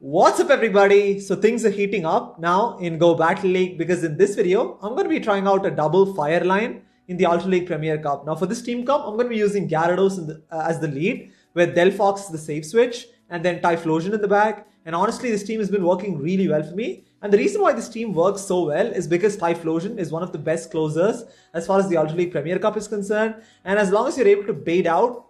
What's up everybody? So things are heating up now in Go Battle League because in this video, I'm going to be trying out a double fire line in the Ultra League Premier Cup. Now for this team comp, I'm going to be using Gyarados as the lead, with Delphox is the safe switch, and then Typhlosion in the back. And honestly, this team has been working really well for me. And the reason why this team works so well is because Typhlosion is one of the best closers as far as the Ultra League Premier Cup is concerned. And as long as you're able to bait out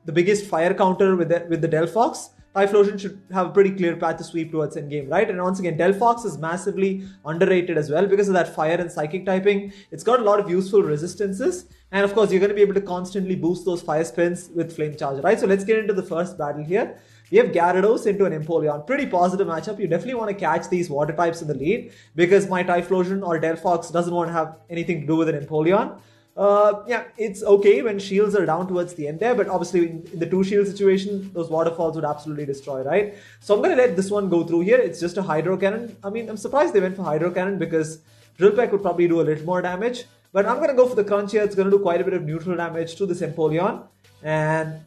the biggest fire counter with the Delphox, Typhlosion should have a pretty clear path to sweep towards endgame, right? And once again, Delphox is massively underrated as well because of that fire and psychic typing. It's got a lot of useful resistances. And of course, you're going to be able to constantly boost those fire spins with Flame Charge, right? So let's get into the first battle here. We have Gyarados into an Empoleon. Pretty positive matchup. You definitely want to catch these water types in the lead because my Typhlosion or Delphox doesn't want to have anything to do with an Empoleon. Yeah, it's okay when shields are down towards the end there, but obviously in the two shield situation, those waterfalls would absolutely destroy, right? So I'm going to let this one go through here. It's just a Hydro Cannon. I mean, I'm surprised they went for Hydro Cannon because Drill Peck would probably do a little more damage, but I'm going to go for the Crunch here. It's going to do quite a bit of neutral damage to this Empoleon, and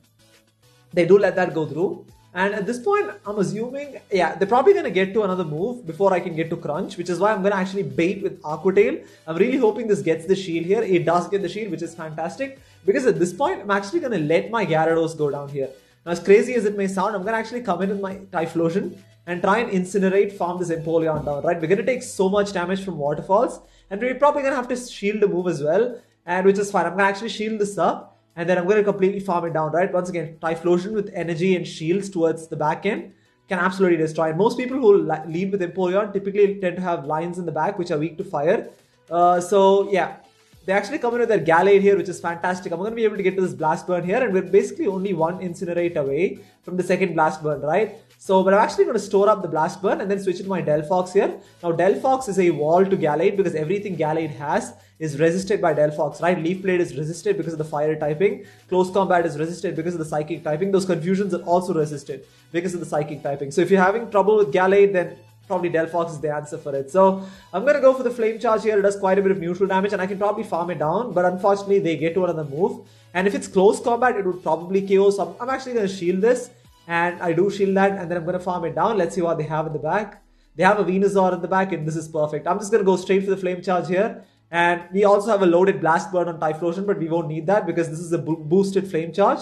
they do let that go through. And at this point, I'm assuming, yeah, they're probably going to get to another move before I can get to Crunch, which is why I'm going to actually bait with Aqua Tail. I'm really hoping this gets the shield here. It does get the shield, which is fantastic, because at this point, I'm actually going to let my Gyarados go down here. Now, as crazy as it may sound, I'm going to actually come in with my Typhlosion and try and incinerate, farm this Empoleon down, right? We're going to take so much damage from waterfalls, and we're probably going to have to shield the move as well, and which is fine. I'm going to actually shield this up. And then I'm going to completely farm it down, right? Once again, Typhlosion with energy and shields towards the back end can absolutely destroy. And most people who lead with Empoleon typically tend to have lines in the back which are weak to fire. So yeah, they actually come in with their Gallade here, which is fantastic. I'm going to be able to get to this Blast Burn here, and we're basically only one Incinerate away from the second Blast Burn, right? So, but I'm actually going to store up the Blast Burn and then switch to my Delphox here. Now, Delphox is a wall to Gallade because everything Gallade has is resisted by Delphox, right? Leaf Blade is resisted because of the fire typing. Close Combat is resisted because of the psychic typing. Those confusions are also resisted because of the psychic typing. So, if you're having trouble with Gallade, then probably Delphox is the answer for it. So, I'm going to go for the Flame Charge here. It does quite a bit of neutral damage and I can probably farm it down. But unfortunately, they get to another move. And if it's close combat, it would probably KO. So, I'm actually going to shield this. And I do shield that, and then I'm going to farm it down. Let's see what they have in the back. They have a Venusaur in the back, and this is perfect. I'm just going to go straight for the Flame Charge here. And we also have a loaded Blast Burn on Typhlosion, but we won't need that because this is a boosted Flame Charge.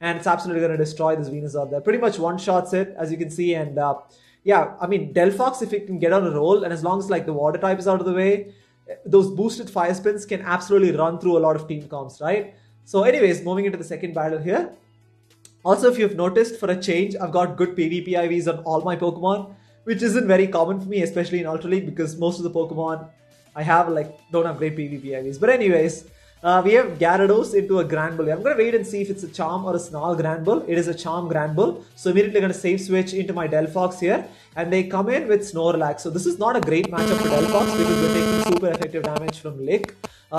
And it's absolutely going to destroy this Venusaur there. Pretty much one-shots it, as you can see. And yeah, I mean, Delphox, if it can get on a roll, and as long as like the water type is out of the way, those boosted fire spins can absolutely run through a lot of team comps, right? So anyways, moving into the second battle here. Also, if you've noticed, for a change, I've got good PvP IVs on all my Pokemon, which isn't very common for me, especially in Ultra League, because most of the Pokemon I have don't have great PvP IVs. But anyways, we have Gyarados into a Granbull. I'm going to wait and see if it's a Charm or a Snarl Granbull. It is a Charm Granbull. So immediately going to save switch into my Delphox here. And they come in with Snorlax. So this is not a great matchup for Delphox because we're taking super effective damage from Lick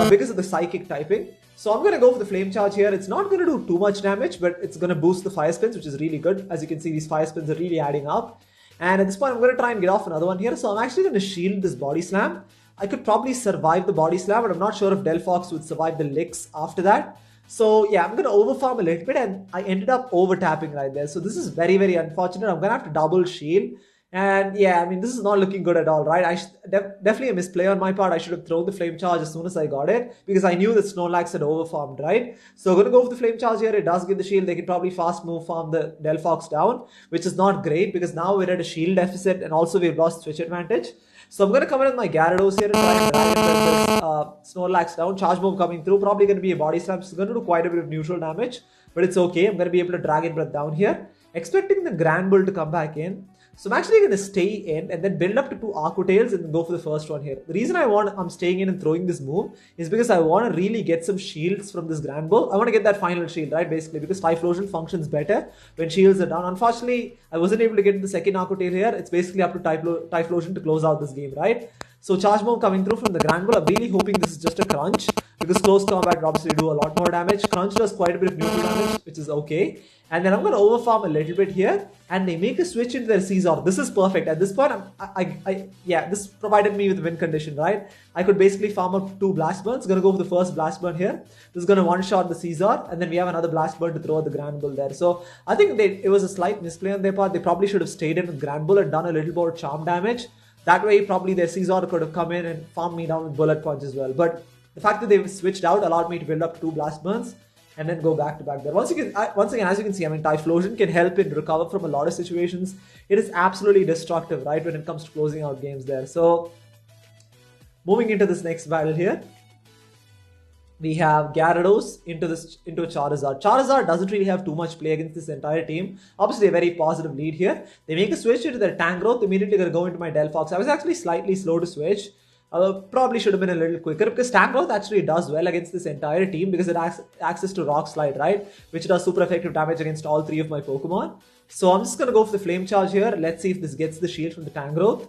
because of the psychic typing. So I'm going to go for the Flame Charge here. It's not going to do too much damage, but it's going to boost the fire spins, which is really good. As you can see, these fire spins are really adding up. And at this point, I'm going to try and get off another one here. So I'm actually going to shield this Body Slam. I could probably survive the Body Slam, but I'm not sure if Delphox would survive the licks after that. So yeah, I'm going to overfarm a little bit, and I ended up over-tapping right there. So this is very, very unfortunate. I'm going to have to double shield. And yeah, I mean, this is not looking good at all, right? Definitely a misplay on my part. I should have thrown the Flame Charge as soon as I got it because I knew that Snorlax had overfarmed, right? So I'm going to go for the Flame Charge here. It does give the shield. They can probably fast move farm the Delphox down, which is not great because now we're at a shield deficit and also we've lost switch advantage. So I'm going to come in with my Gyarados here and try and drag this Snorlax down. Charge Move coming through. Probably going to be a Body Slam. So it's going to do quite a bit of neutral damage, but it's okay. I'm going to be able to Dragon Breath down here. Expecting the Granbull to come back in. So I'm actually going to stay in and then build up to two Aqua Tails and then go for the first one here. The reason I'm staying in and throwing this move is because I want to really get some shields from this Granbull. I want to get that final shield, right? Basically, because Typhlosion functions better when shields are down. Unfortunately, I wasn't able to get the second Aqua Tail here. It's basically up to Typhlosion to close out this game, right? So Charge Move coming through from the Granbull. I'm really hoping this is just a crunch because close combat will obviously do a lot more damage. Crunch does quite a bit of neutral damage, which is okay. And then I'm going to overfarm a little bit here, and they make a switch into their Caesar. This is perfect. At this point, this provided me with win condition, right? I could basically farm up 2 Blast Burns. Going to go for the first Blast Burn here. This is going to one-shot the Caesar, and then we have another Blast Burn to throw at the Granbull there. So I think it was a slight misplay on their part. They probably should have stayed in with Granbull and done a little more charm damage. That way, probably their Caesar could have come in and farmed me down with Bullet Punch as well. But the fact that they switched out allowed me to build up 2 Blast Burns and then go back to back there. Once again, as you can see, I mean, Typhlosion can help in recover from a lot of situations. It is absolutely destructive, right, when it comes to closing out games there. So, moving into this next battle here, we have Gyarados into a Charizard. Charizard doesn't really have too much play against this entire team. Obviously, a very positive lead here. They make a switch into their Tangrowth. Immediately going to go into my Delphox. I was actually slightly slow to switch. Probably should have been a little quicker because Tangrowth actually does well against this entire team because it has access to Rock Slide, right? Which does super effective damage against all 3 of my Pokemon. So I'm just going to go for the Flame Charge here. Let's see if this gets the shield from the Tangrowth.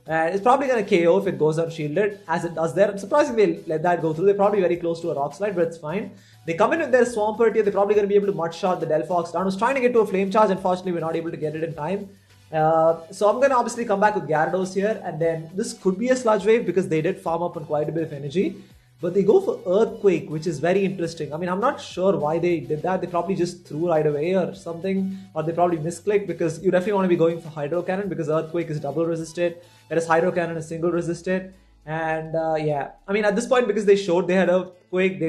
It's probably going to KO if it goes unshielded, as it does there. I'm surprised they let that go through. They're probably very close to a Rock Slide, but it's fine. They come in with their Swampert here. They're probably going to be able to Mud Shot the Delphox down. I was trying to get to a Flame Charge. Unfortunately, we're not able to get it in time. So I'm going to obviously come back with Gyarados here, and then this could be a Sludge Wave because they did farm up on quite a bit of energy. But they go for Earthquake, which is very interesting. I mean, I'm not sure why they did that. They probably just threw right away or something, or they probably misclicked because you definitely want to be going for Hydro Cannon because Earthquake is double resisted, whereas Hydro Cannon is single resisted. And yeah, I mean, at this point, because they showed they had Earthquake,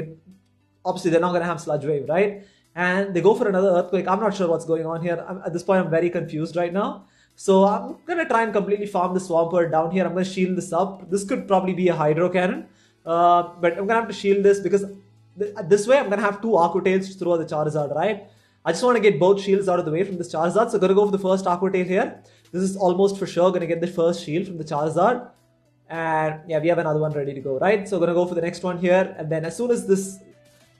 obviously they're not going to have Sludge Wave, right? And they go for another Earthquake. I'm not sure what's going on here. At this point, I'm very confused right now. So I'm going to try and completely farm the Swampert down here. I'm going to shield this up. This could probably be a Hydro Cannon. But I'm going to have to shield this because this way I'm going to have 2 Aqua Tails to throw at the Charizard, right? I just want to get both shields out of the way from this Charizard. So I'm going to go for the first Aqua Tail here. This is almost for sure going to get the first shield from the Charizard. And yeah, we have another one ready to go, right? So I'm going to go for the next one here. And then as soon as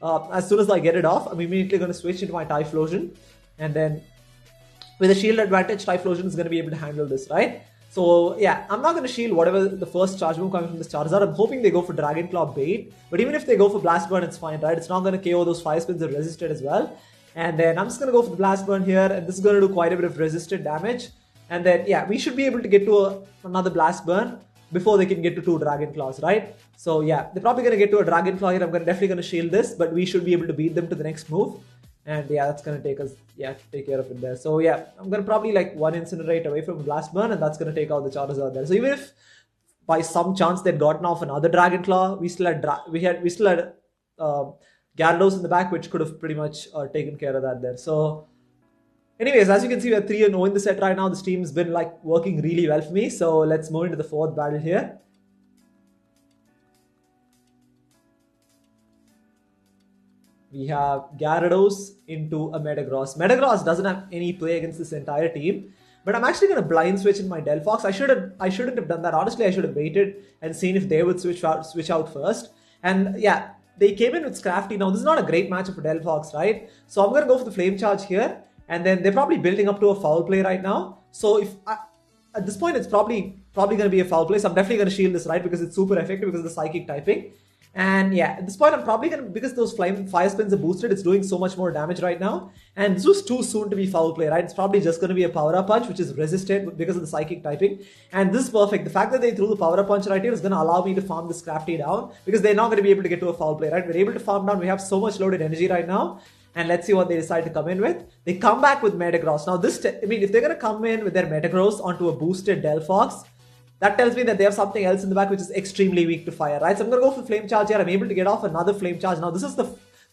I get it off, I'm immediately going to switch into my Typhlosion. And then with a shield advantage, Typhlosion is going to be able to handle this, right? So yeah, I'm not going to shield whatever the first charge move coming from this Charizard. I'm hoping they go for Dragon Claw bait. But even if they go for Blast Burn, it's fine, right? It's not going to KO those 5 spins that resisted as well. And then I'm just going to go for the Blast Burn here. And this is going to do quite a bit of resisted damage. And then yeah, we should be able to get to another Blast Burn before they can get to 2 Dragon Claws, right? So yeah, they're probably going to get to a Dragon Claw here. I'm definitely going to shield this, but we should be able to beat them to the next move. And yeah, that's going to take us, take care of it there. So yeah, I'm going to probably like 1 Incinerate away from Blast Burn, and that's going to take out the Charizard there. So even if by some chance they'd gotten off another Dragon Claw, we still had Gyarados in the back, which could have pretty much taken care of that there. So anyways, as you can see, we're 3-0 in the set right now. This team's been like working really well for me. So let's move into the 4th battle here. We have Gyarados into a Metagross. Metagross doesn't have any play against this entire team. But I'm actually going to blind switch in my Delphox. I shouldn't have done that. Honestly, I should have waited and seen if they would switch out first. And yeah, they came in with Scrafty. Now, this is not a great matchup for Delphox, right? So I'm going to go for the Flame Charge here. And then they're probably building up to a foul play right now. So at this point, it's probably going to be a foul play. So I'm definitely going to shield this, right? Because it's super effective because of the Psychic typing. And yeah, at this point, I'm probably going to, because those fire spins are boosted, it's doing so much more damage right now. And this was too soon to be foul play, right? It's probably just going to be a power-up punch, which is resisted because of the Psychic typing. And this is perfect. The fact that they threw the power-up punch right here is going to allow me to farm this Crafty down because they're not going to be able to get to a foul play, right? We're able to farm down. We have so much loaded energy right now. And let's see what they decide to come in with. They come back with Metagross. Now this, I mean, if they're going to come in with their Metagross onto a boosted Delphox, that tells me that they have something else in the back which is extremely weak to fire, right? So I'm going to go for Flame Charge here. I'm able to get off another Flame Charge. Now this is the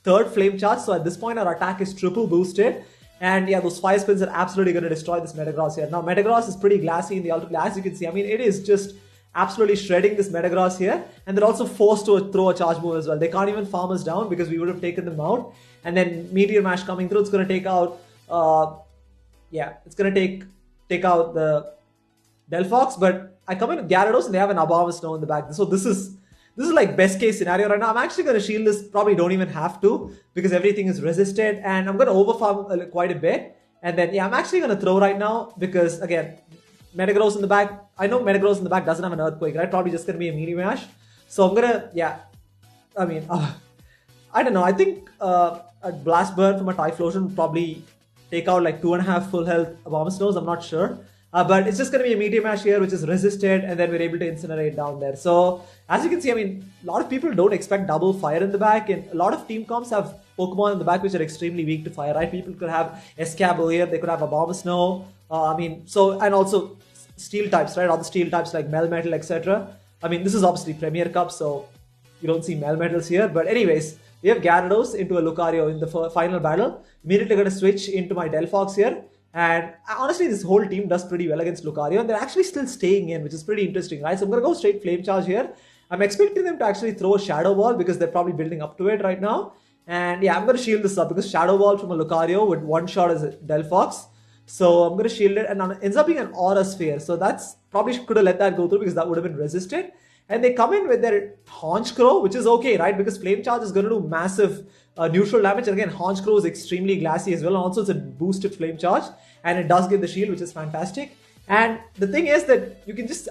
3rd Flame Charge. So at this point, our attack is triple boosted. And yeah, those 5 spins are absolutely going to destroy this Metagross here. Now Metagross is pretty glassy in the Ultra Glass. You can see, I mean, it is just absolutely shredding this Metagross here. And they're also forced to throw a charge move as well. They can't even farm us down because we would have taken them out. And then Meteor Mash coming through, it's going to take out, it's going to take out the Delphox. But I come in with Gyarados and they have an Abomasnow Snow in the back. So this is like best case scenario right now. I'm actually going to shield this. Probably don't even have to because everything is resisted. And I'm going to overfarm quite a bit. And then, yeah, I'm actually going to throw right now because, again, Metagross in the back. I know Metagross in the back doesn't have an Earthquake, right? Probably just going to be a Meteor Mash. So I'm going to, yeah. I mean, I don't know. I think a Blast Burn from a Typhlosion would probably take out like 2.5 full health Abomasnows. I'm not sure. But it's just going to be a Meteor Mash here, which is resisted, and then we're able to incinerate down there. So, as you can see, I mean, a lot of people don't expect double fire in the back, and a lot of team comps have Pokemon in the back which are extremely weak to fire, right? People could have Escavalier, they could have Abomasnow, and also steel types, right? Other steel types like Melmetal, etc. I mean, this is obviously Premier Cup, so you don't see Melmetals here. But anyways, we have Gyarados into a Lucario in the final battle. Immediately going to switch into my Delphox here. And honestly, this whole team does pretty well against Lucario, and they're actually still staying in, which is pretty interesting, right? So I'm going to go straight Flame Charge here. I'm expecting them to actually throw a Shadow Ball because they're probably building up to it right now. And yeah, I'm going to shield this up because Shadow Ball from a Lucario would one-shot as a Delphox. So I'm going to shield it, and it ends up being an Aura Sphere. So that's probably could have let that go through because that would have been resisted. And they come in with their Haunch Crow, which is okay, right? Because Flame Charge is going to do massive neutral damage. And again, Haunch Crow is extremely glassy as well. And also, it's a boosted Flame Charge. And it does give the shield, which is fantastic. And the thing is that you can just,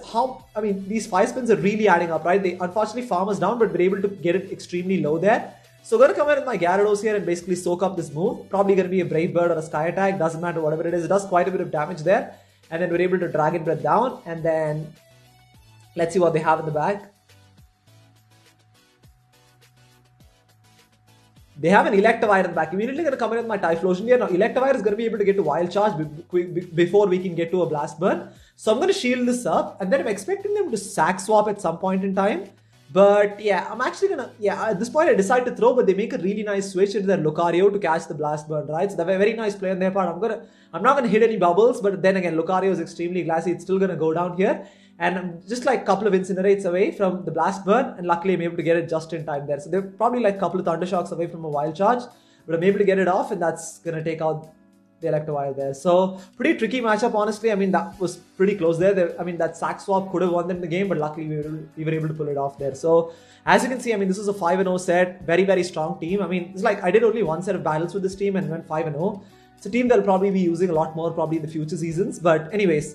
these 5 spins are really adding up, right? They unfortunately farm us down, but we're able to get it extremely low there. So I'm going to come in with my Gyarados here and basically soak up this move. Probably going to be a Brave Bird or a Sky Attack. Doesn't matter, whatever it is. It does quite a bit of damage there. And then we're able to Dragon Breath down. And then let's see what they have in the back. They have an Electivire in the back. Immediately going to come in with my Typhlosion here. Now, Electivire is going to be able to get to Wild Charge before we can get to a Blast Burn. So I'm going to shield this up. And then I'm expecting them to Sack Swap at some point in time. But yeah, I'm actually going to, at this point I decide to throw, but they make a really nice switch into their Lucario to catch the Blast Burn, right? So they're a very nice play on their part. I'm not going to hit any bubbles, but then again, Lucario is extremely glassy. It's still going to go down here. And I'm just like a couple of Incinerates away from the Blast Burn, and luckily I'm able to get it just in time there. So they're probably like a couple of Thundershocks away from a Wild Charge, but I'm able to get it off, and that's going to take out the Electivire there. So pretty tricky matchup, honestly. I mean, that was pretty close there. That Sack Swap could have won them the game, but luckily we were able to pull it off there. So as you can see, I mean, this is a 5-0 set. Very, very strong team. I mean, it's like I did only one set of battles with this team and went 5-0. It's a team they'll probably be using a lot more probably in the future seasons. But anyways,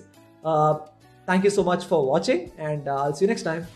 thank you so much for watching, and I'll see you next time.